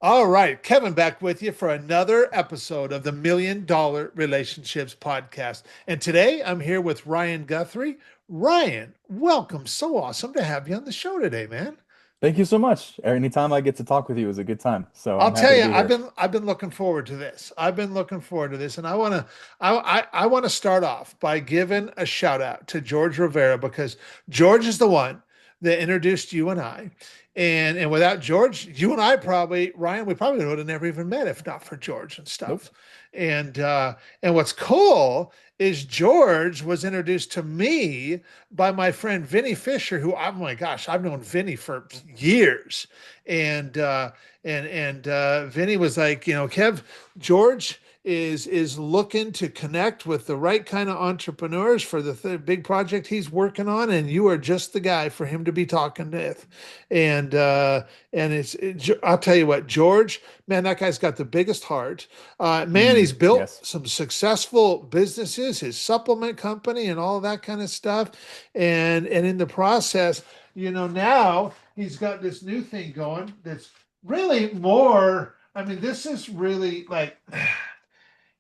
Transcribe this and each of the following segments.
All right, Kevin back with you for another episode of the $1 Million Relationships Podcast. And today I'm here with Ryan Guthrie. Ryan, welcome. So awesome to have you on the show today, man. Thank you so much. Anytime I get to talk with you is a good time. So I'll I'm tell happy to you, be I've here. been I've been looking forward to this. I've been looking forward to this, and I want to start off by giving a shout out to George Rivera because George is the one that introduced you and I, and without George, you and I probably Ryan, we probably would have never even met if not for George and Nope. stuff. And what's cool is George was introduced to me by my friend Vinny Fisher, who oh my gosh, I've known Vinny for years, and Vinny was like, Kev, George is looking to connect with the right kind of entrepreneurs for the big project he's working on, and you are just the guy for him to be talking with. And I'll tell you what, George, man, that guy's got the biggest heart. Man, he's built Yes. some successful businesses, his supplement company, and all that kind of stuff. And in the process, now he's got this new thing going that's really more. I mean, this is really like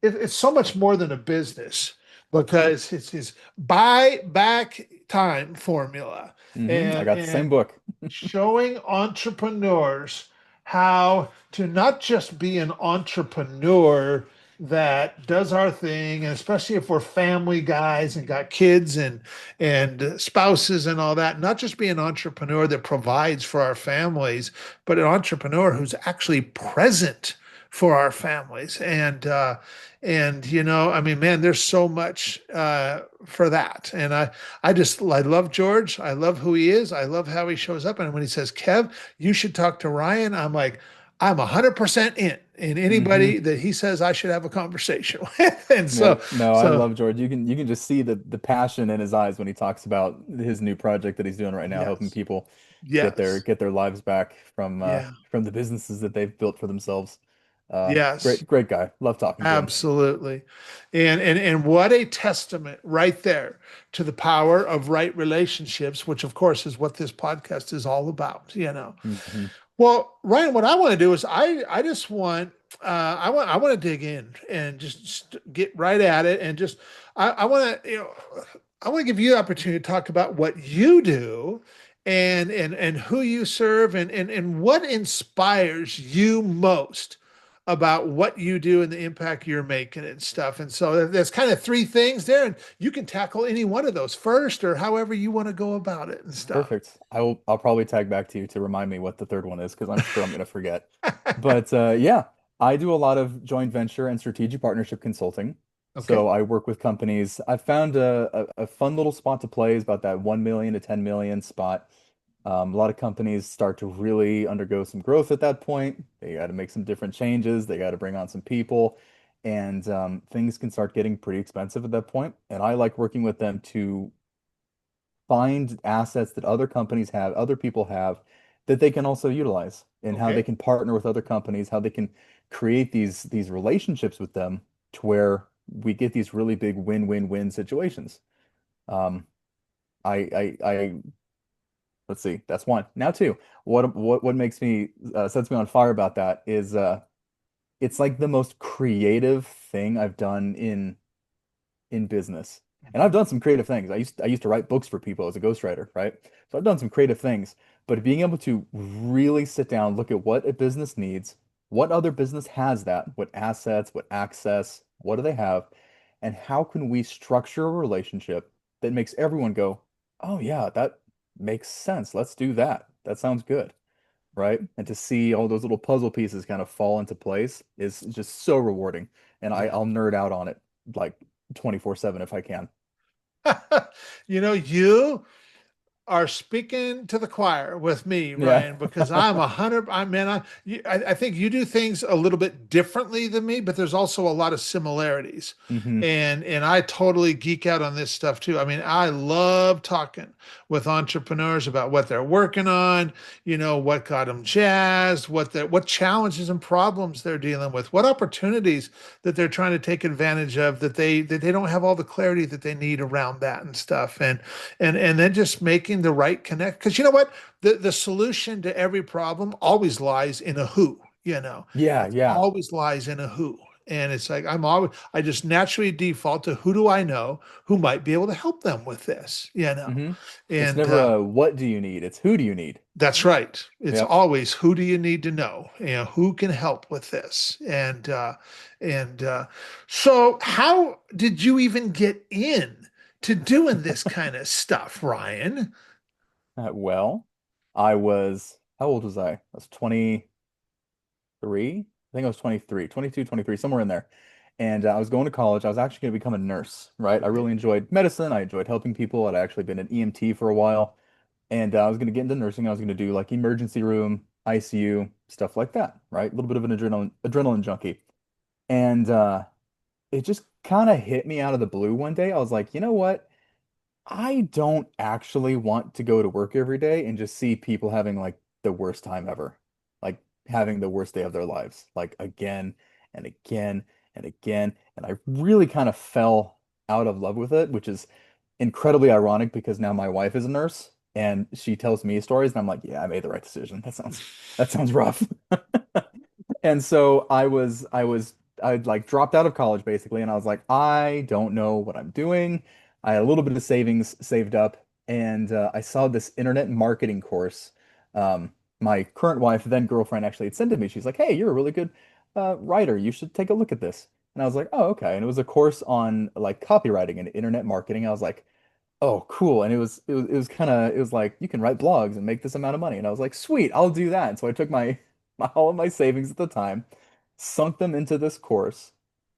it's so much more than a business because it's his buy back time formula I and got the same and book. showing entrepreneurs how to not just be an entrepreneur that does our thing, and especially if we're family guys and got kids and spouses and all that, not just be an entrepreneur that provides for our families, but an entrepreneur who's actually present for our families. I mean, man, there's so much for that. I love George. I love who he is. I love how he shows up. And when he says, Kev, you should talk to Ryan, I'm like, I'm 100% in. And hmm anybody that he says I should have a conversation with. And Yeah. so, No, I so love George. You can just see the passion in his eyes when he talks about his new project that he's doing right now, helping yes, people yes, get their lives back yeah, from the businesses that they've built for themselves. yes. Great guy. Love talking to him. Absolutely. And what a testament right there to the power of right relationships, which of course is what this podcast is all about. hmm Well, Ryan, what I want to do is I just want I want to dig in and just get right at it and just I want to I want to give you the opportunity to talk about what you do and who you serve and what inspires you most about what you do and the impact you're making and stuff. And so there's kind of three things there, and you can tackle any one of those first or however you want to go about it and stuff. Perfect. I'll probably tag back to you to remind me what the third one is because I'm sure I'm gonna forget. But yeah, I do a lot of joint venture and strategic partnership consulting. So Okay. I work with companies. I found a fun little spot to play is about that 1 million to 10 million spot. A lot of companies start to really undergo some growth at that point. They got to make some different changes. They got to bring on some people, and things can start getting pretty expensive at that point. And I like working with them to find assets that other companies have, other people have, that they can also utilize, and how they Okay. can partner with other companies, how they can create these relationships with them to where we get these really big win-win-win situations. Um, I let's see, that's one. Now two. What makes me sets me on fire about that is it's like the most creative thing I've done in business. And I've done some creative things. I used to write books for people as a ghostwriter, right? So I've done some creative things, but being able to really sit down, look at what a business needs, what other business has that, what assets, what access, what do they have, and how can we structure a relationship that makes everyone go, "Oh yeah, that makes sense. Let's do that. That sounds good." Right? And to see all those little puzzle pieces kind of fall into place is just so rewarding. And Yeah. I'll nerd out on it like 24/7 if I can. You are speaking to the choir with me, Yeah. Ryan, because I'm 100. I mean, I think you do things a little bit differently than me, but there's also a lot of similarities. hmm And I totally geek out on this stuff too. I mean, I love talking with entrepreneurs about what they're working on, what got them jazzed, what challenges and problems they're dealing with, what opportunities that they're trying to take advantage of that they don't have all the clarity that they need around that and stuff. And then just making the right connect, because you know what, the solution to every problem always lies in a who. you know. Yeah, It yeah. always lies in a who. And it's like I just naturally default to who do I know who might be able to help them with this, you know. Hmm. It's And never a what do you need? It's who do you need? that's right. It's Yep. always who do you need to know? You know, who can help with this? And so how did you even get in to doing this kind of stuff, Ryan? Well, how old was I? I was 23. I think I was 23, 22, 23, somewhere in there. And I was going to college. I was actually going to become a nurse, right? I Okay. really enjoyed medicine. I enjoyed helping people. I'd actually been an EMT for a while. And I was going to get into nursing. I was going to do like emergency room, ICU, stuff like that, right? A little bit of an adrenaline junkie. And it just kind of hit me out of the blue one day. I was like, you know what? I don't actually want to go to work every day and just see people having like the worst time ever. Like having the worst day of their lives. Like again and again and again. And I really kind of fell out of love with it, which is incredibly ironic because now my wife is a nurse and she tells me stories and I'm like, yeah, I made the right decision. That sounds rough. And so I'd like dropped out of college basically, and I was like, I don't know what I'm doing. I had a little bit of savings saved up, and I saw this internet marketing course. My current wife, then girlfriend, actually had sent to me. She's like, "Hey, you're a really good writer. You should take a look at this." And I was like, "Oh, okay." And it was a course on like copywriting and internet marketing. I was like, oh, cool. And it was kind of it was like you can write blogs and make this amount of money. And I was like, sweet, I'll do that. And so I took my all of my savings at the time, sunk them into this course,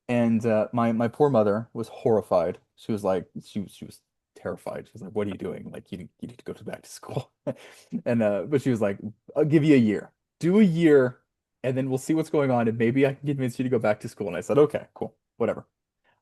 and my poor mother was horrified. She was like she was terrified. She was like, "What are you doing? Like you need to go back to school." And but she was like, "I'll give you a year. Do a year, and then we'll see what's going on, and maybe I can convince you to go back to school." And I said, "Okay, cool, whatever."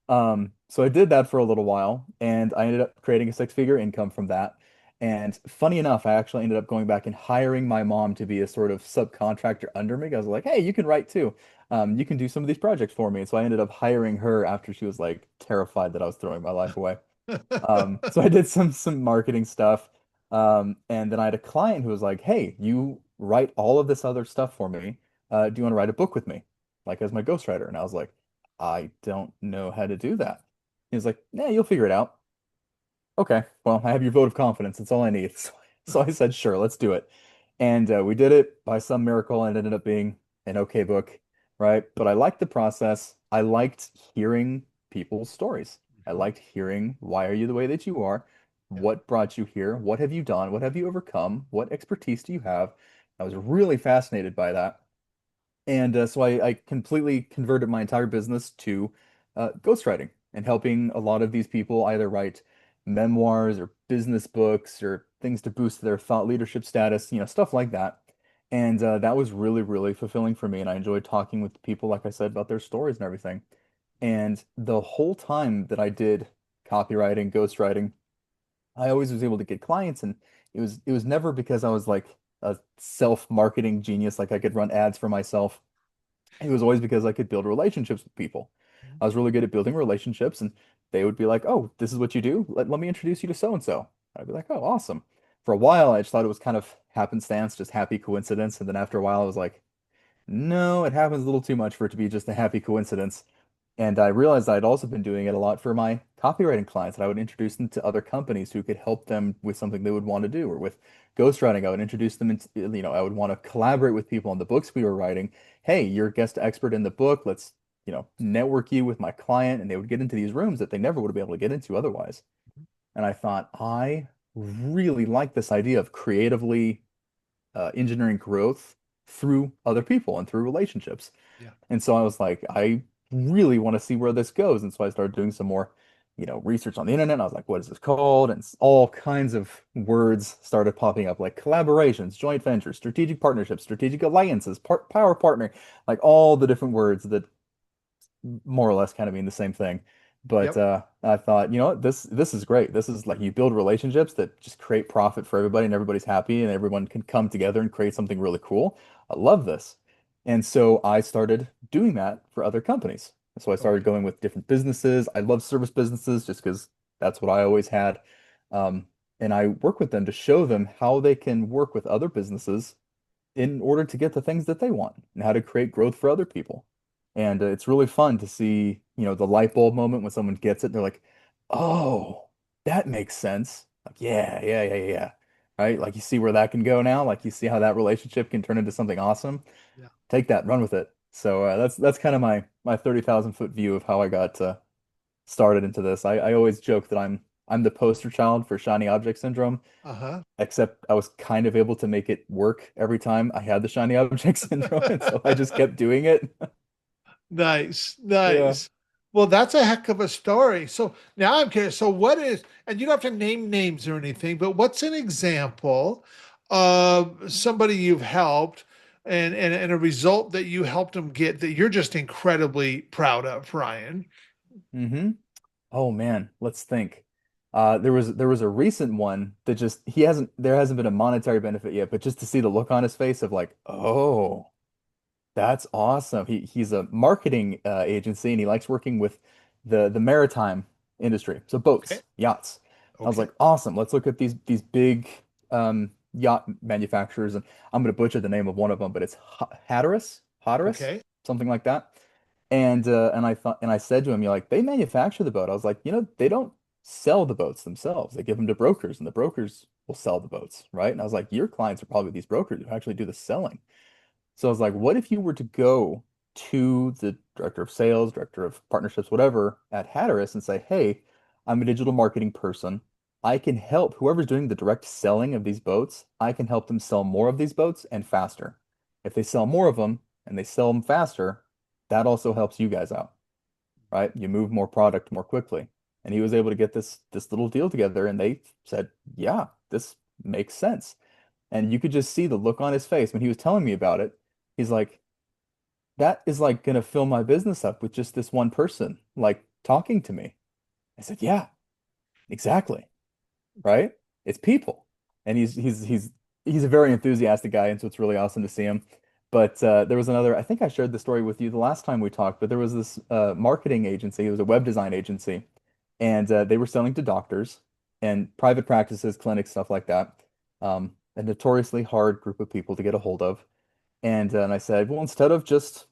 So I did that for a little while, and I ended up creating a six-figure income from that. And funny enough, I actually ended up going back and hiring my mom to be a sort of subcontractor under me. I was like, "Hey, you can write too. You can do some of these projects for me." And so I ended up hiring her after she was like terrified that I was throwing my life away. So I did some marketing stuff. And then I had a client who was like, "Hey, you write all of this other stuff for me. Do you want to write a book with me, like as my ghostwriter?" And I was like, "I don't know how to do that." He was like, "Yeah, you'll figure it out." Okay, well, I have your vote of confidence. That's all I need. So I said, "Sure, let's do it." And we did it by some miracle, and it ended up being an okay book, right? But I liked the process. I liked hearing people's stories. I Mhm. liked hearing why are you the way that you are? Yeah. What brought you here? What have you done? What have you overcome? What expertise do you have? I was really fascinated by that. And so I completely converted my entire business to ghostwriting and helping a lot of these people either write memoirs or business books or things to boost their thought leadership status, stuff like that. And that was really, really fulfilling for me. And I enjoyed talking with people, like I said, about their stories and everything. And the whole time that I did copywriting, ghostwriting, I always was able to get clients, and it was never because I was like a self-marketing genius, like I could run ads for myself. It was always because I could build relationships with people. I was really good at building relationships, and they would be like, "Oh, this is what you do? Let me introduce you to so and so." I'd be like, "Oh, awesome." For a while, I just thought it was kind of happenstance, just happy coincidence, and then after a while, I was like, "No, it happens a little too much for it to be just a happy coincidence." And I realized I'd also been doing it a lot for my copywriting clients, that I would introduce them to other companies who could help them with something they would want to do, or with ghostwriting. I would introduce them into, I would want to collaborate with people on the books we were writing. Hey, you're a guest expert in the book. Let's, network you with my client. And they would get into these rooms that they never would have been able to get into otherwise. And I thought, I really like this idea of creatively engineering growth through other people and through relationships. Yeah. And so I was like, I really want to see where this goes. And so I started doing some more, research on the internet. I was like, what is this called? And all kinds of words started popping up, like collaborations, joint ventures, strategic partnerships, strategic alliances, power partner, like all the different words that more or less kind of mean the same thing. But Yep. I thought, you know what, this is great. This is like you build relationships that just create profit for everybody, and everybody's happy, and everyone can come together and create something really cool. I love this. And so I started doing that for other companies. So I started Okay. going with different businesses. I love service businesses just because that's what I always had. And I work with them to show them how they can work with other businesses in order to get the things that they want and how to create growth for other people. And it's really fun to see, the light bulb moment when someone gets it. They're like, "Oh, that makes sense." Like, yeah, yeah, yeah, yeah. Right? Like you see where that can go now. Like you see how that relationship can turn into something awesome. Yeah. Take that, run with it. So that's kind of my 30,000 foot view of how I got started into this. I always joke that I'm the poster child for shiny object syndrome, Uh-huh. except I was kind of able to make it work every time I had the shiny object syndrome, and so I just kept doing it. Nice, Yeah. nice. Well, that's a heck of a story. So now I'm curious. So what is, and you don't have to name names or anything, but what's an example of somebody you've helped and a result that you helped them get that you're just incredibly proud of, Ryan? hmm Oh man, let's think. There was a recent one that just he hasn't there hasn't been a monetary benefit yet, but just to see the look on his face of like, oh, that's awesome. He's a marketing agency and he likes working with the maritime industry. So Okay. boats, yachts. I was Okay. like, awesome. Let's look at these big yacht manufacturers and I'm gonna butcher the name of one of them, but it's Hatteras, Okay. something like that. And I thought and I said to him, you're like, they manufacture the boat. I was like, they don't sell the boats themselves. They give them to brokers and the brokers will sell the boats, right? And I was like, your clients are probably these brokers who actually do the selling. So I was like, what if you were to go to the director of sales, director of partnerships, whatever at Hatteras and say, hey, I'm a digital marketing person. I can help whoever's doing the direct selling of these boats. I can help them sell more of these boats and faster. If they sell more of them and they sell them faster, that also helps you guys out, right? You move more product more quickly. And he was able to get this little deal together and they said, yeah, this makes sense. And you could just see the look on his face when he was telling me about it. He's like, that is like gonna fill my business up with just this one person, like talking to me. I said, yeah, exactly. Right? It's people. And he's a very enthusiastic guy, and so it's really awesome to see him. But there was another, I think I shared the story with you the last time we talked, but there was this marketing agency, it was a web design agency, and they were selling to doctors and private practices, clinics, stuff like that. A notoriously hard group of people to get a hold of. And I said, well, instead of just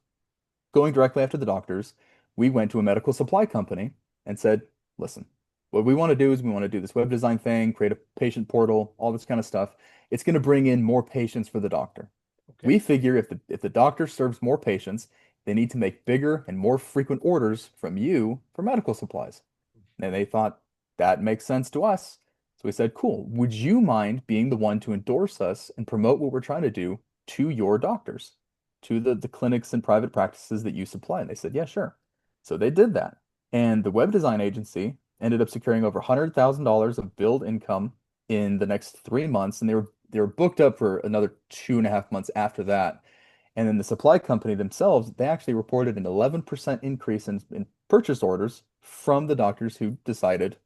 going directly after the doctors, we went to a medical supply company and said, listen, what we want to do is we want to do this web design thing, create a patient portal, all this kind of stuff. It's going to bring in more patients for the doctor. Okay. We figure if the doctor serves more patients, they need to make bigger and more frequent orders from you for medical supplies. And they thought that makes sense to us. So we said, cool. Would you mind being the one to endorse us and promote what we're trying to do to your doctors, to the clinics and private practices that you supply? And they said, yeah, sure. So they did that. And the web design agency ended up securing over $100,000 of billed income in the next 3 months. And they were booked up for another 2.5 months after that. And then the supply company themselves, they actually reported an 11% increase in purchase orders from the doctors who decided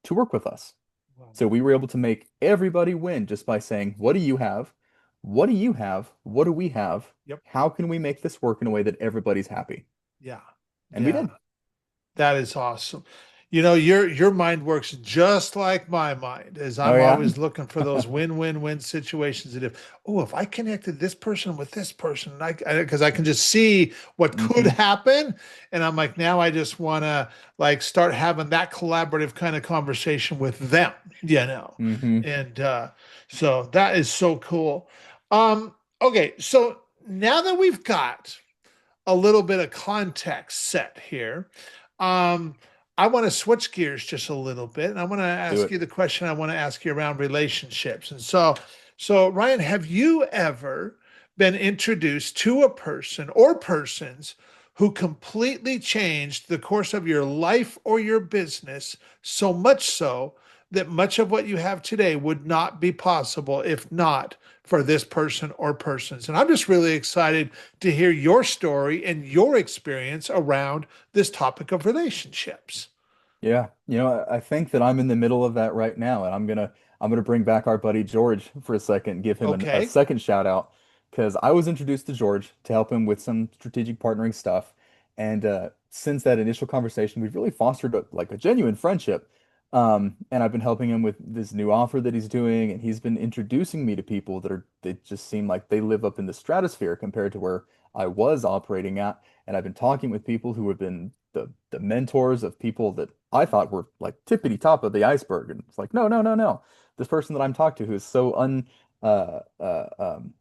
to work with us. Wow. So we were able to make everybody win just by saying, what do you have? What do you have? What do we have? Yep. How can we make this work in a way that everybody's happy? Yeah. And we Yeah. did. That is awesome. You know, your mind works just like my mind, as Oh I'm yeah. always looking for those win-win-win situations. That if I connected this person with this person, and because I can just see what could hmm happen, and I'm like, now I just want to like start having that collaborative kind of conversation with them, you know, hmm and so that is so cool. Okay, so now that we've got a little bit of context set here. Um, I want to switch gears just a little bit, and I want to Do ask it. you the question I want to ask you around relationships. And so Ryan, have you ever been introduced to a person or persons who completely changed the course of your life or your business, so much so that much of what you have today would not be possible if not for this person or persons? And I'm just really excited to hear your story and your experience around this topic of relationships. Yeah, I think that I'm in the middle of that right now, and I'm gonna bring back our buddy George for a second, give him a Okay. second shout out, because I was introduced to George to help him with some strategic partnering stuff, and since that initial conversation, we've really fostered like a genuine friendship. And I've been helping him with this new offer that he's doing, and he's been introducing me to people they just seem like they live up in the stratosphere compared to where I was operating at. And I've been talking with people who have been the mentors of people that I thought were like tippity top of the iceberg. And it's like, no, no, no, no. This person that I'm talking to who is so uh, uh, um,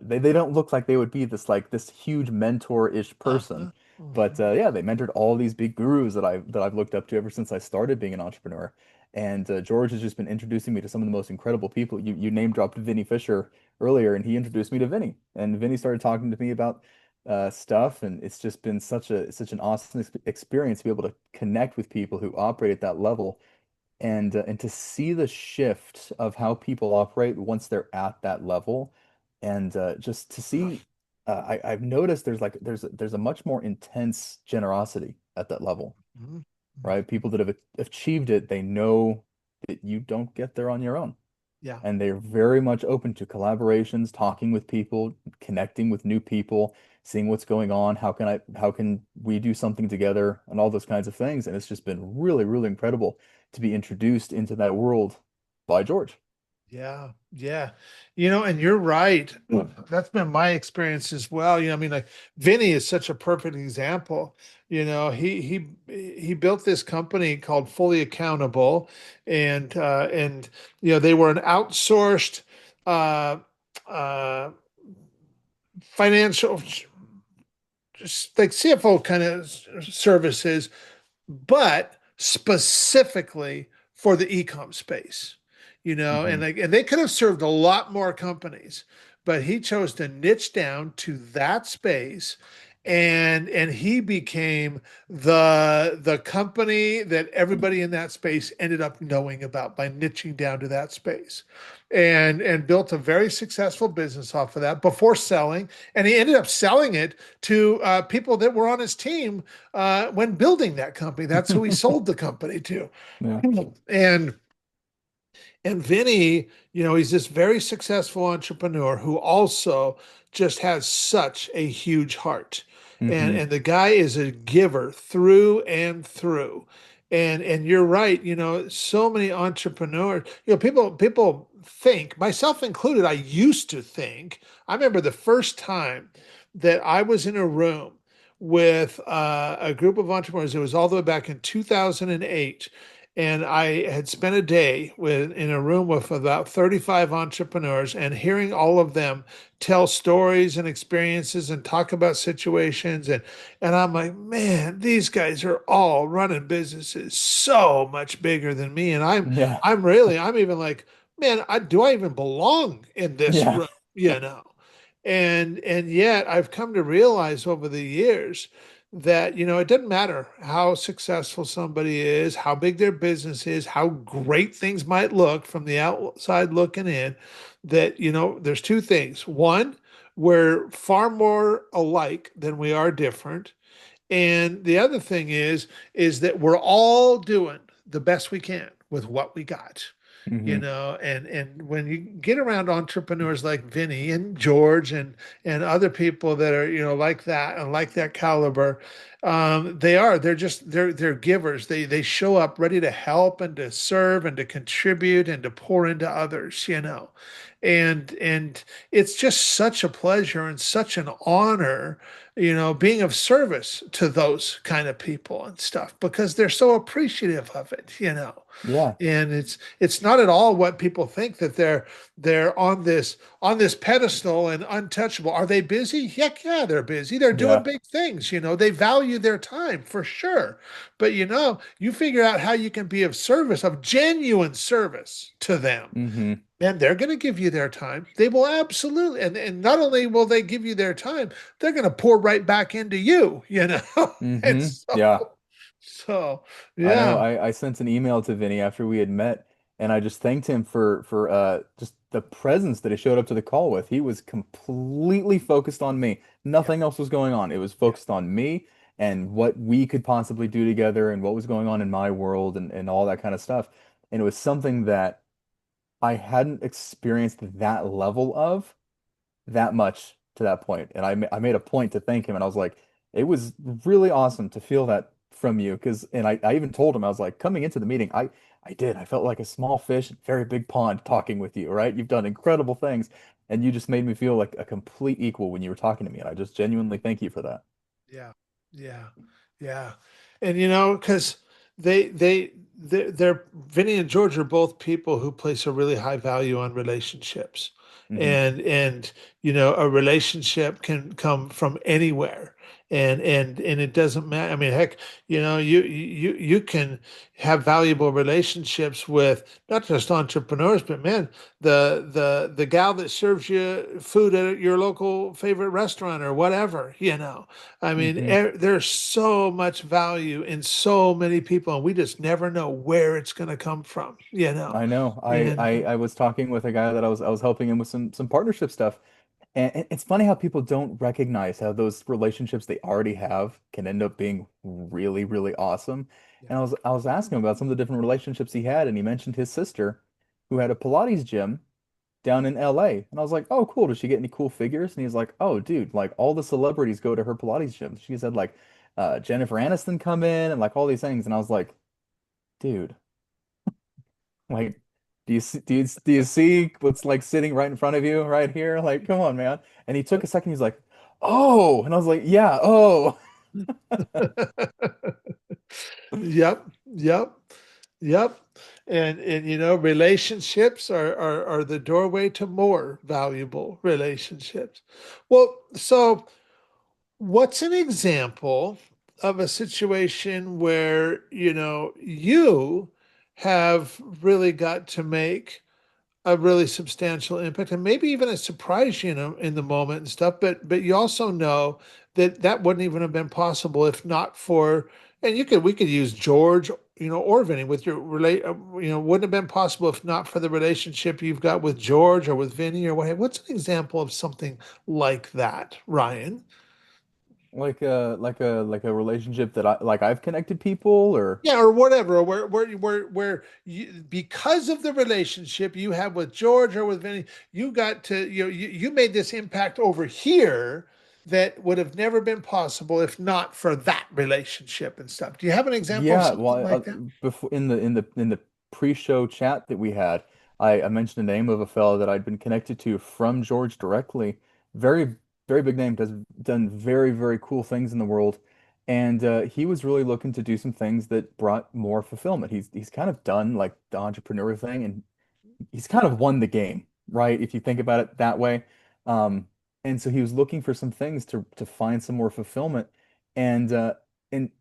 they don't look like they would be this huge mentor-ish person. Uh-huh. But Mhm. yeah, they mentored all these big gurus that I've looked up to ever since I started being an entrepreneur. And George has just been introducing me to some of the most incredible people. You name dropped Vinny Fisher earlier, and he introduced me to Vinny. And Vinny started talking to me about stuff, and it's just been such an awesome experience to be able to connect with people who operate at that level and to see the shift of how people operate once they're at that level, and just to see, I've noticed there's a much more intense generosity at that level, Mhm. right? People that have achieved it, they know that you don't get there on your own, Yeah. and they're very much open to collaborations, talking with people, connecting with new people, seeing what's going on. How can we do something together and all those kinds of things. And it's just been really, really incredible to be introduced into that world by George. Yeah, yeah. And you're right. That's been my experience as well. I mean, like Vinny is such a perfect example. He built this company called Fully Accountable, and they were an outsourced uh uh financial, just like CFO kind of services, but specifically for the e-com space, and Hmm. like, and they could have served a lot more companies, but he chose to niche down to that space, and he became the company that everybody in that space ended up knowing about by niching down to that space, and built a very successful business off of that before selling, and he ended up selling it to people that were on his team when building that company. That's who he sold the company to. Yeah. And and Vinny, he's this very successful entrepreneur who also just has such a huge heart. And Hmm. and the guy is a giver through and through. And you're right, so many entrepreneurs, people think, myself included, I used to think, I remember the first time that I was in a room with a group of entrepreneurs. It was all the way back in 2008, and I had spent a day in a room with about 35 entrepreneurs, and hearing all of them tell stories and experiences and talk about situations, and I'm like, man, these guys are all running businesses so much bigger than me, and Yeah. I'm even like, man, do I even belong in this Yeah. room? You know. And yet I've come to realize over the years that it doesn't matter how successful somebody is, how big their business is, how great things might look from the outside looking in, that there's two things. One, we're far more alike than we are different. And the other thing is that we're all doing the best we can with what we got. Hmm. And when you get around entrepreneurs like Vinny and George and other people that are, like that and like that caliber, they're givers. They show up ready to help and to serve and to contribute and to pour into others. And it's just such a pleasure and such an honor, being of service to those kind of people and stuff, because they're so appreciative of it. Yeah. And it's not at all what people think, that they're on this pedestal and untouchable. Are they busy? Heck yeah, they're busy. They're doing Yeah. big things. They value their time for sure. But you figure out how you can be of service, of genuine service to them, Hmm. and they're going to give you their time. They will absolutely, and not only will they give you their time, they're going to pour right back into you. And Hmm. so, Yeah. so I know yeah, I sent an email to Vinny after we had met, and I just thanked him for just the presence that he showed up to the call with. He was completely focused on me. yeah, Nothing else was going on. It was yeah. focused on me and what we could possibly do together and what was going on in my world and all that kind of stuff. And it was something that I hadn't experienced that level of that much to that point. And I made a point to thank him, and I was like, it was really awesome to feel that from you because, and I even told him, I was like, coming into the meeting, I felt like a small fish in a very big pond talking with you, right? You've done incredible things, and you just made me feel like a complete equal when you were talking to me, and I just genuinely thank you for that. Yeah, yeah, yeah. And because they're Vinny and George are both people who place a really high value on relationships. Hmm. And a relationship can come from anywhere. And it doesn't matter. I mean, heck, you can have valuable relationships with not just entrepreneurs, but man, the gal that serves you food at your local favorite restaurant or whatever. I mean, Hmm. there's so much value in so many people, and we just never know where it's going to come from. I know. And I was talking with a guy that I was helping him with some partnership stuff. And it's funny how people don't recognize how those relationships they already have can end up being really, really awesome. yeah, And I was asking him about some of the different relationships he had, and he mentioned his sister who had a Pilates gym down in LA. And I was like, "Oh, cool. Does she get any cool figures?" And he's like, "Oh, dude, like all the celebrities go to her Pilates gym." She said like Jennifer Aniston come in and like all these things. And I was like, "Dude, like, do you see what's like sitting right in front of you right here? Like, come on, man." And he took a second. He's like, "Oh," and I was like, "Yeah, oh." yep, yep, yep. And relationships are the doorway to more valuable relationships. Well, so what's an example of a situation where, you have really got to make a really substantial impact and maybe even a surprise, in the moment and stuff, but you also know that that wouldn't even have been possible if not for, and we could use George, or Vinny with your wouldn't have been possible if not for the relationship you've got with George or with Vinny or what. What's an example of something like that, Ryan? Like a relationship that I've connected people or Yeah, or whatever, or where you, because of the relationship you have with George or with Vinny, you got to you made this impact over here that would have never been possible if not for that relationship and stuff. Do you have an example of yeah, something well, like that? before in the pre-show chat that we had, I mentioned the name of a fellow that I'd been connected to from George directly. Very, very big name, does done very, very cool things in the world. And he was really looking to do some things that brought more fulfillment. He's kind of done like the entrepreneur thing, and he's kind of won the game, right? If you think about it that way. Um, and so he was looking for some things to find some more fulfillment. And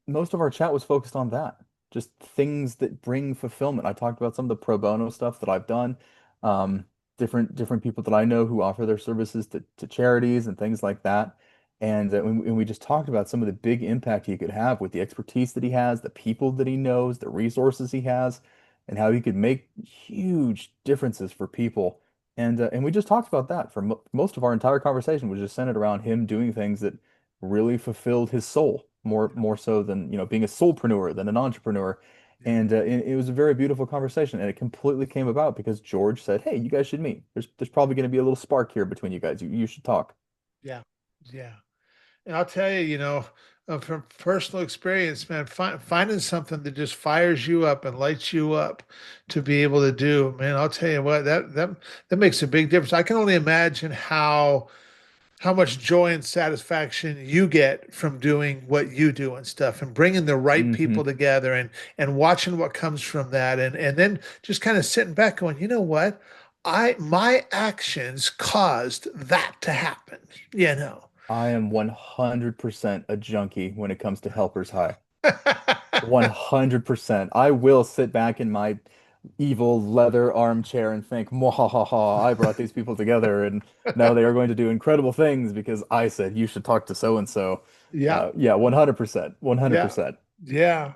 most of our chat was focused on that, just things that bring fulfillment. I talked about some of the pro bono stuff that I've done, um, different people that I know who offer their services to charities and things like that. And we just talked about some of the big impact he could have with the expertise that he has, the people that he knows, the resources he has and how he could make huge differences for people. And we just talked about that for mo most of our entire conversation was just centered around him doing things that really fulfilled his soul Yeah, more so than being a soulpreneur than an entrepreneur. yeah, And it was a very beautiful conversation, and it completely came about because George said, "Hey, you guys should meet. There's probably going to be a little spark here between you guys. You should talk." yeah, yeah. And I'll tell you, from personal experience, man, finding something that just fires you up and lights you up to be able to do, man, I'll tell you what, that makes a big difference. I can only imagine how much joy and satisfaction you get from doing what you do and stuff and bringing the right Hmm. people together and watching what comes from that and then just kind of sitting back going, you know what? My actions caused that to happen, you know. I am 100% a junkie when it comes to Helper's High. 100%. I will sit back in my evil leather armchair and think, "Mwahaha, I brought these people together, and now they are going to do incredible things because I said you should talk to so and so." Yeah, Yeah, 100%. yeah, 100%. yeah.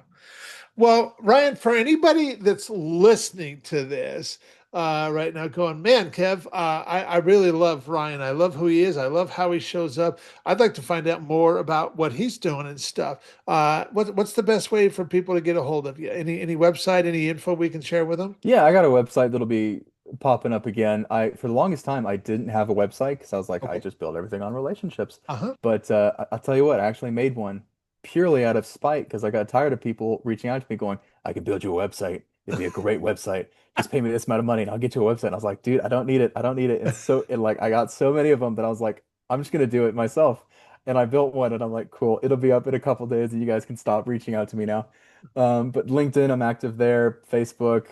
Well, Ryan, for anybody that's listening to this right now, going, man, Kev, I really love Ryan. I love who he is. I love how he shows up. I'd like to find out more about what he's doing and stuff. What's the best way for people to get a hold of you? Any website, any info we can share with them? Yeah, I got a website that'll be popping up again. I For the longest time I didn't have a website because I was like, I Okay. just build everything on relationships. Uh-huh. But I'll tell you what, I actually made one purely out of spite because I got tired of people reaching out to me going, I can build you a website. It'd be a great website. Just pay me this amount of money and I'll get you a website. And I was like, dude, I don't need it. I don't need it. And so it like I got so many of them that I was like, I'm just gonna do it myself. And I built one and I'm like, cool, it'll be up in a couple days and you guys can stop reaching out to me now. But LinkedIn, I'm active there. Facebook,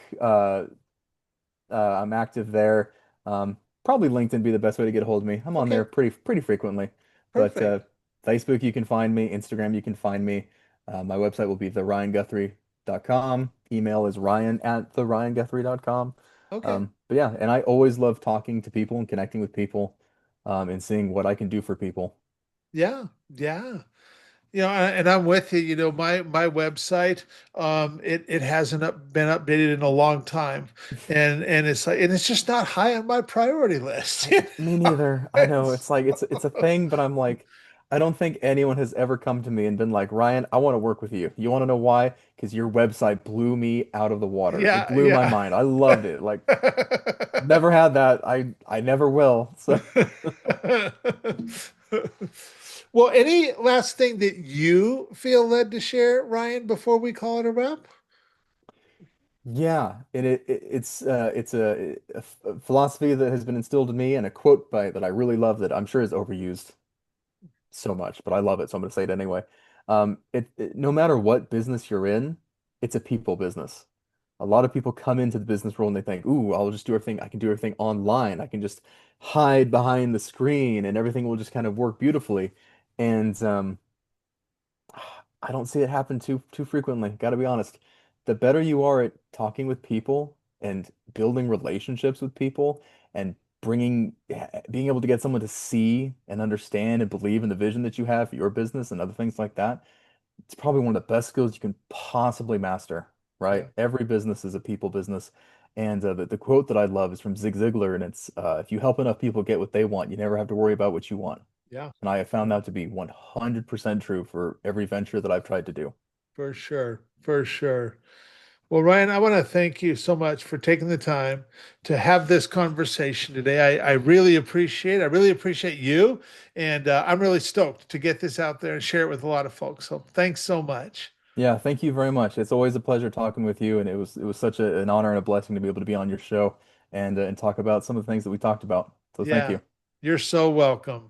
I'm active there. Probably LinkedIn be the best way to get a hold of me. I'm on Okay, there pretty frequently. But perfect. Facebook, you can find me. Instagram, you can find me. My website will be theryanguthrie.com. Email is ryan@theryanguthrie.com. Okay. But yeah, and I always love talking to people and connecting with people, and seeing what I can do for people. Yeah, yeah. And I'm with you. My website, it hasn't been updated in a long time, and it's just not high on my priority list. Me neither. I know It's- it's like it's a thing, but I'm like, I don't think anyone has ever come to me and been like, Ryan, I want to work with you. You want to know why? Because your website blew me out of the water. It yeah, blew my yeah. mind. I loved it. Like, never had that. I never will. So Well, any last thing that you feel led to share, Ryan, before we call it a wrap? yeah, and it's a philosophy that has been instilled in me and a quote by that I really love that I'm sure is overused so much, but I love it, so I'm going to say it anyway. No matter what business you're in, it's a people business. A lot of people come into the business world and they think, "Ooh, I'll just do everything. I can do everything online. I can just hide behind the screen, and everything will just kind of work beautifully." And I don't see it happen too frequently. Got to be honest. The better you are at talking with people and building relationships with people and being able to get someone to see and understand and believe in the vision that you have for your business and other things like that, it's probably one of the best skills you can possibly master, Yeah, right? Every business is a people business. And the quote that I love is from Zig Ziglar, and it's if you help enough people get what they want, you never have to worry about what you want. yeah, And I have found that to be 100% true for every venture that I've tried to do. for sure, for sure. Well, Ryan, I want to thank you so much for taking the time to have this conversation today. I really appreciate it. I really appreciate you. And I'm really stoked to get this out there and share it with a lot of folks. So thanks so much. Yeah, thank you very much. It's always a pleasure talking with you, and it was such an honor and a blessing to be able to be on your show and talk about some of the things that we talked about. So thank Yeah, you. you're so welcome.